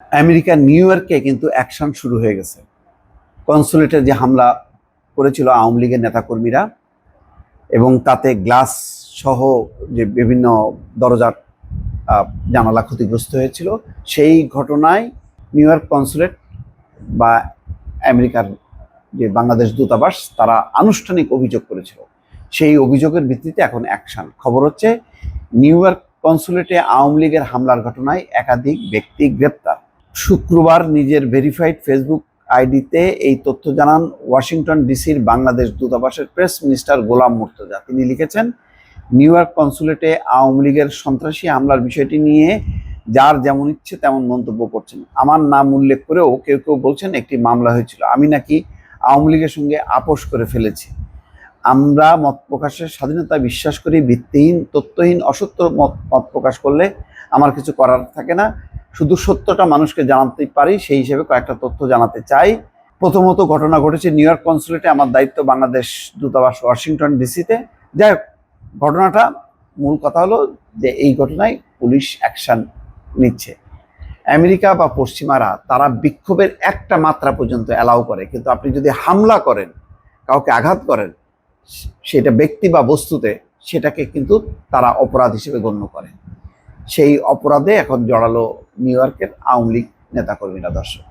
আমেরিকার নিউ ইয়র্কে কিন্তু অ্যাকশন শুরু হয়ে গেছে। কনসুলেটে যে হামলা করেছিল আওয়ামী লীগের নেতাকর্মীরা, এবং তাতে গ্লাস সহ যে বিভিন্ন দরজার জানালা ক্ষতিগ্রস্ত হয়েছিল, সেই ঘটনায় নিউ ইয়র্ক কনসুলেট বা আমেরিকার যে বাংলাদেশ দূতাবাস তারা আনুষ্ঠানিক অভিযোগ করেছিল। সেই অভিযোগের ভিত্তিতে এখন অ্যাকশন। খবর হচ্ছে নিউ ইয়র্ক কনসুলেটে আওয়ামী লীগের হামলার ঘটনায় একাধিক ব্যক্তি গ্রেপ্তার। শুক্রবার নিজের ভেরিফাইড ফেসবুক আইডিতে এই তথ্য জানান ওয়াশিংটন ডিসির বাংলাদেশ দূতাবাসের প্রেস মিনিস্টার গোলাম মুর্তজা। তিনি লিখেছেন, নিউ ইয়র্ক কনসুলেটে আওয়ামী লীগের সন্ত্রাসী হামলার বিষয়টি নিয়ে যার যেমন ইচ্ছে তেমন মন্তব্য করছেন। আমার নাম উল্লেখ করেও কেউ কেউ বলছেন একটি মামলা হয়েছিল, আমি নাকি আওয়ামী লীগের সঙ্গে আপোষ করে ফেলেছি। আমরা মত প্রকাশের স্বাধীনতা বিশ্বাস করি। ভিত্তিহীন, তথ্যহীন, অসত্য মত প্রকাশ করলে আমার কিছু করার থাকে না। শুধু সত্যটা মানুষকে জানাতে পারি, সেই হিসেবে কয়েকটা তথ্য জানাতে চাই। প্রথমত, ঘটনা ঘটেছে নিউ ইয়র্ক কনসুলেটে। আমার দায়িত্ব বাংলাদেশ দূতাবাস ওয়াশিংটন ডিসিতে। যাই হোক, ঘটনাটা, মূল কথা হলো যে এই ঘটনায় পুলিশ অ্যাকশন নিচ্ছে। আমেরিকা বা পশ্চিমারা তারা বিক্ষোভের একটা মাত্রা পর্যন্ত অ্যালাউ করে, কিন্তু আপনি যদি হামলা করেন, কাউকে আঘাত করেন, সেটা ব্যক্তি বা বস্তুতে, সেটাকে কিন্তু তারা অপরাধ হিসেবে গণ্য করে। সেই অপরাধে এখন জড়ালো নিউ ইয়র্কের আওয়ামী লীগ নেতাকর্মীরা। দর্শক।